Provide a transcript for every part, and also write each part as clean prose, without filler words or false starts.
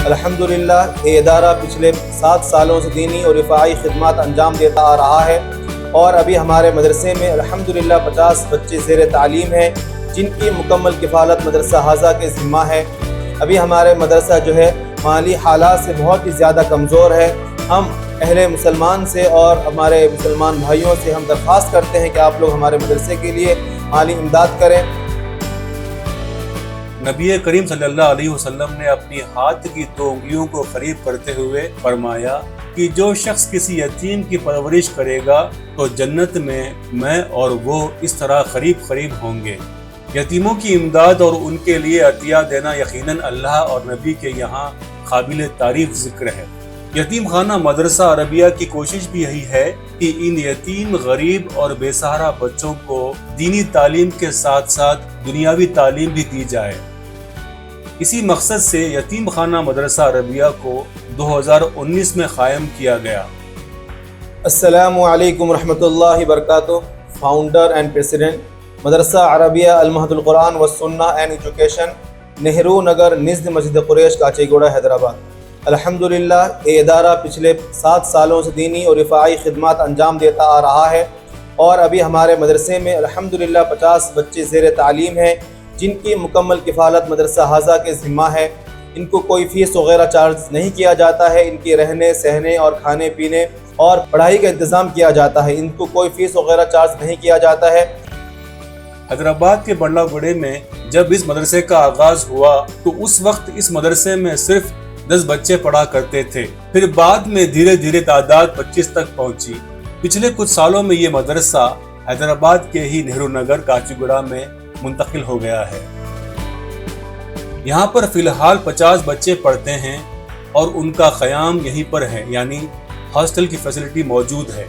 الحمدللہ یہ ادارہ پچھلے 7 سالوں سے دینی اور رفاعی خدمات انجام دیتا آ رہا ہے، اور ابھی ہمارے مدرسے میں الحمدللہ 50 بچے زیر تعلیم ہیں جن کی مکمل کفالت مدرسہ حاضہ کے ذمہ ہے۔ ابھی ہمارے مدرسہ جو ہے مالی حالات سے بہت ہی زیادہ کمزور ہے۔ ہم اہل مسلمان سے اور ہمارے مسلمان بھائیوں سے ہم درخواست کرتے ہیں کہ آپ لوگ ہمارے مدرسے کے لیے مالی امداد کریں۔ نبی کریم صلی اللہ علیہ وسلم نے اپنی ہاتھ کی 2 انگلیوں کو قریب کرتے ہوئے فرمایا کہ جو شخص کسی یتیم کی پرورش کرے گا تو جنت میں اور وہ اس طرح قریب ہوں گے۔ یتیموں کی امداد اور ان کے لیے عطیہ دینا یقیناً اللہ اور نبی کے یہاں قابل تعریف ذکر ہے۔ یتیم خانہ مدرسہ عربیہ کی کوشش بھی یہی ہے کہ ان یتیم، غریب اور بے سہارا بچوں کو دینی تعلیم کے ساتھ ساتھ دنیاوی تعلیم بھی دی جائے۔ اسی مقصد سے یتیم خانہ مدرسہ عربیہ کو 2019 میں قائم کیا گیا۔ السلام علیکم ورحمۃ اللہ وبرکاتہ۔ فاؤنڈر اینڈ پریزیڈنٹ مدرسہ عربیہ المہد القرآن والسنہ اینڈ ایجوکیشن، نہرو نگر نزد مسجد قریش، کاچی گوڑا، حیدرآباد۔ الحمدللہ یہ ادارہ پچھلے 7 سالوں سے دینی اور رفاعی خدمات انجام دیتا آ رہا ہے، اور ابھی ہمارے مدرسے میں الحمدللہ 50 بچے زیر تعلیم ہیں جن کی مکمل کفالت مدرسہ حاضہ کے ذمہ ہے۔ ان کو کوئی فیس وغیرہ چارج نہیں کیا جاتا ہے، ان کے رہنے سہنے اور کھانے پینے اور پڑھائی کا انتظام کیا جاتا ہے، ان کو کوئی فیس وغیرہ چارج نہیں کیا جاتا ہے۔ حیدرآباد کے بڑلا گڑے میں جب اس مدرسے کا آغاز ہوا تو اس وقت اس مدرسے میں صرف 10 بچے پڑھا کرتے تھے، پھر بعد میں دھیرے دھیرے تعداد 25 تک پہنچی۔ پچھلے کچھ سالوں میں یہ مدرسہ حیدرآباد کے ہی نہرو نگر کاچی گوڑا میں منتقل ہو گیا ہے۔ یہاں پر فی الحال 50 بچے پڑھتے ہیں اور ان کا قیام یہیں پر ہے، یعنی ہاسٹل کی فیسلٹی موجود ہے۔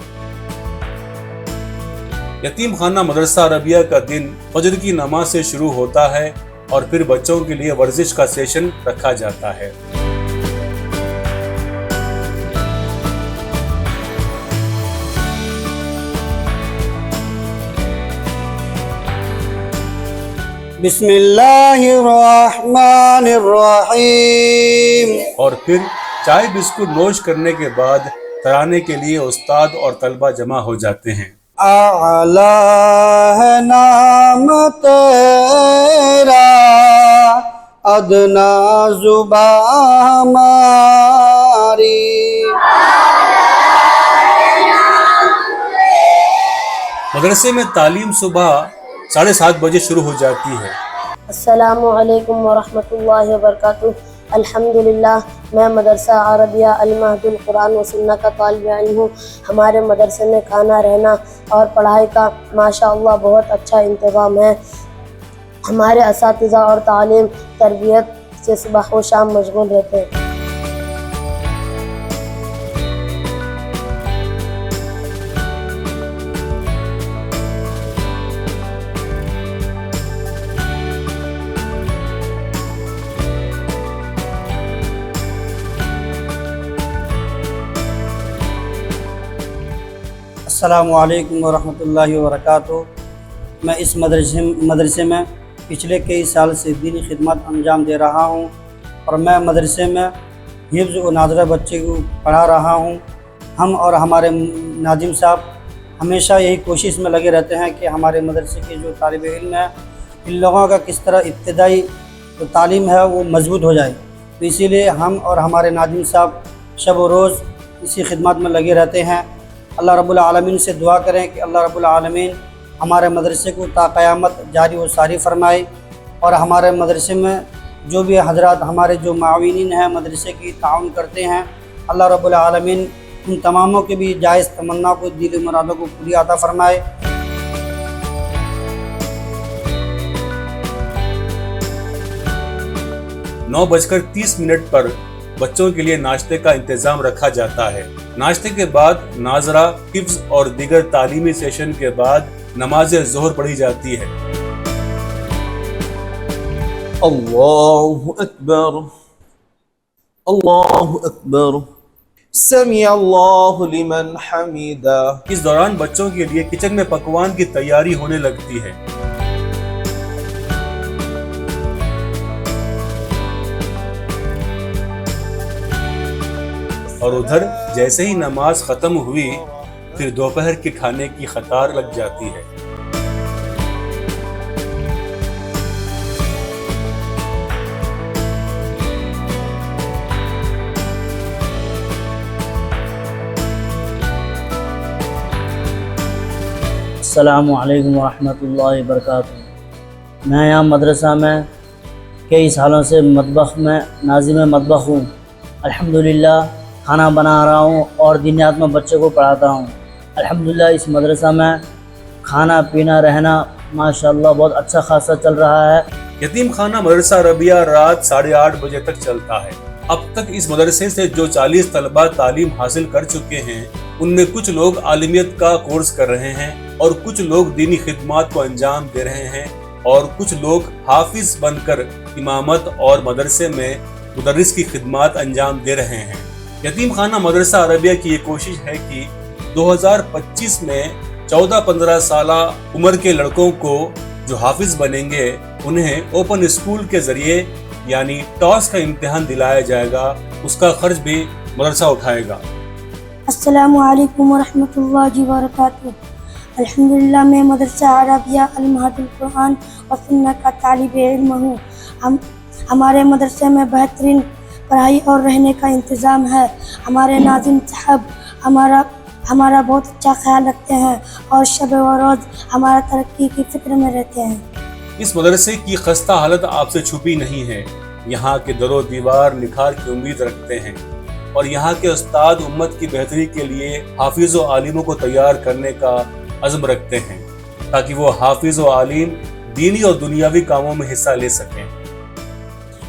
یتیم خانہ مدرسہ عربیہ کا دن فجر کی نماز سے شروع ہوتا ہے اور پھر بچوں کے لیے ورزش کا سیشن رکھا جاتا ہے۔ بسم اللہ الرحمن الرحیم۔ اور پھر چائے بسکٹ نوش کرنے کے بعد ترانے کے لیے استاد اور طلبہ جمع ہو جاتے ہیں۔ اعلیٰ ہے نام تیرا، ادنا زباں ہماری۔ مدرسے میں تعلیم صبح 7:30 بجے شروع ہو جاتی ہے۔ السلام علیکم ورحمۃ اللہ وبرکاتہ۔ الحمدللہ میں مدرسہ عربیہ المہد القرآن و سنہ کا طالب علم ہوں۔ ہمارے مدرسے میں کھانا، رہنا اور پڑھائی کا ماشاءاللہ بہت اچھا انتظام ہے۔ ہمارے اساتذہ اور تعلیم تربیت سے صبح و شام مشغول رہتے ہیں۔ السلام علیکم ورحمۃ اللہ وبرکاتہ۔ میں اس مدرسے میں پچھلے کئی سال سے دینی خدمات انجام دے رہا ہوں، اور میں مدرسے میں حفظ و ناظرہ بچے کو پڑھا رہا ہوں۔ ہم اور ہمارے ناظم صاحب ہمیشہ یہی کوشش میں لگے رہتے ہیں کہ ہمارے مدرسے کے جو طالب علم ہیں ان لوگوں کا کس طرح ابتدائی جو تعلیم ہے وہ مضبوط ہو جائے، تو اسی لیے ہم اور ہمارے ناظم صاحب شب و روز اسی خدمات میں لگے رہتے ہیں۔ اللہ رب العالمین سے دعا کریں کہ اللہ رب العالمین ہمارے مدرسے کو تا قیامت جاری و ساری فرمائے، اور ہمارے مدرسے میں جو بھی حضرات ہمارے جو معاونین ہیں مدرسے کی تعاون کرتے ہیں، اللہ رب العالمین ان تماموں کے بھی جائز تمنا کو، دل مرادوں کو پوری عطا فرمائے۔ 9:30 پر بچوں کے لیے ناشتے کا انتظام رکھا جاتا ہے۔ ناشتے کے بعد ناظرہ، حفظ اور دیگر تعلیمی سیشن کے بعد نماز ظہر پڑھی جاتی ہے۔ اللہ اکبر، اللہ اکبر، سمیع اللہ لمن حمیدہ۔ اس دوران بچوں کے لیے کچن میں پکوان کی تیاری ہونے لگتی ہے۔ اور ادھر جیسے ہی نماز ختم ہوئی پھر دوپہر کے کھانے کی قطار لگ جاتی ہے۔ السلام علیکم ورحمۃ اللہ وبرکاتہ۔ میں یہاں مدرسہ میں کئی سالوں سے مطبخ میں ناظم مطبخ ہوں۔ الحمدللہ کھانا بنا رہا ہوں اور دینیات میں بچے کو پڑھاتا ہوں۔ الحمدللہ اس مدرسہ میں کھانا پینا رہنا ماشاءاللہ بہت اچھا خاصا چل رہا ہے۔ یتیم خانہ مدرسہ عربیہ رات 8:30 بجے تک چلتا ہے۔ اب تک اس مدرسے سے جو 40 طلبہ تعلیم حاصل کر چکے ہیں ان میں کچھ لوگ عالمیت کا کورس کر رہے ہیں اور کچھ لوگ دینی خدمات کو انجام دے رہے ہیں اور کچھ لوگ حافظ بن کر امامت اور مدرسے میں مدرس کی خدمات انجام دے رہے ہیں۔ یتیم خانہ مدرسہ عربیہ کی یہ کوشش ہے کہ 2025 میں 14-15 سالہ عمر کے لڑکوں کو جو حافظ بنیں گے انہیں اوپن اسکول کے ذریعے یعنی ٹاس کا امتحان دلایا جائے گا، اس کا خرچ بھی مدرسہ اٹھائے گا۔ السلام علیکم ورحمۃ اللہ وبرکاتہ۔ الحمدللہ میں مدرسہ عربیہ المہد القرآن و سنت کا طالب علم ہوں۔ ہمارے مدرسے میں بہترین پڑھائی اور رہنے کا انتظام ہے۔ ہمارے ناظم صاحب ہمارا بہت اچھا خیال رکھتے ہیں اور شب و روز ہمارا ترقی کی فکر میں رہتے ہیں۔ اس مدرسے کی خستہ حالت آپ سے چھپی نہیں ہے۔ یہاں کے در و دیوار نکھار کی امید رکھتے ہیں اور یہاں کے استاد امت کی بہتری کے لیے حافظ و عالموں کو تیار کرنے کا عزم رکھتے ہیں تاکہ وہ حافظ و عالم دینی اور دنیاوی کاموں میں حصہ لے سکیں۔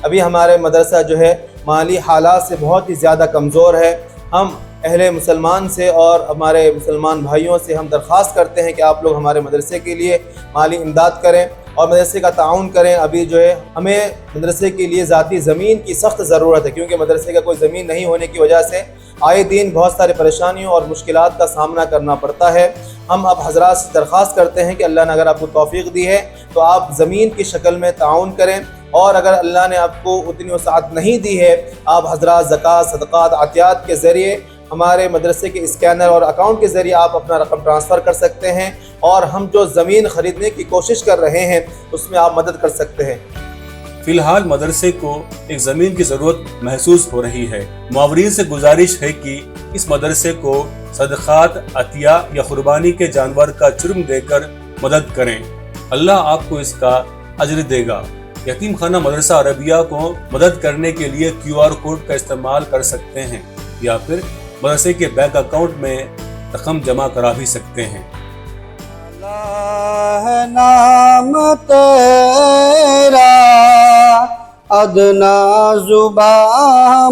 ابھی ہمارے مدرسہ جو ہے مالی حالات سے بہت ہی زیادہ کمزور ہے۔ ہم اہل مسلمان سے اور ہمارے مسلمان بھائیوں سے ہم درخواست کرتے ہیں کہ آپ لوگ ہمارے مدرسے کے لیے مالی امداد کریں اور مدرسے کا تعاون کریں۔ ابھی جو ہے ہمیں مدرسے کے لیے ذاتی زمین کی سخت ضرورت ہے کیونکہ مدرسے کا کوئی زمین نہیں ہونے کی وجہ سے آئے دن بہت سارے پریشانیوں اور مشکلات کا سامنا کرنا پڑتا ہے۔ ہم اب حضرات سے درخواست کرتے ہیں کہ اللہ نے اگر آپ کو توفیق دی ہے تو آپ زمین کی شکل میں تعاون کریں اور اگر اللہ نے آپ کو اتنی وسعت نہیں دی ہے آپ حضرات زکوٰۃ، صدقات، عطیات کے ذریعے ہمارے مدرسے کے اسکینر اور اکاؤنٹ کے ذریعے آپ اپنا رقم ٹرانسفر کر سکتے ہیں اور ہم جو زمین خریدنے کی کوشش کر رہے ہیں اس میں آپ مدد کر سکتے ہیں۔ فی الحال مدرسے کو ایک زمین کی ضرورت محسوس ہو رہی ہے۔ معاورین سے گزارش ہے کہ اس مدرسے کو صدقات، عطیہ یا قربانی کے جانور کا جرم دے کر مدد کریں، اللہ آپ کو اس کا اجر دے گا۔ یتیم خانہ مدرسہ عربیہ کو مدد کرنے کے لیے QR کوڈ کا استعمال کر سکتے ہیں یا پھر مدرسے کے بینک اکاؤنٹ میں رقم جمع کرا بھی سکتے ہیں۔ اللہ نام تیرا ادنا زباں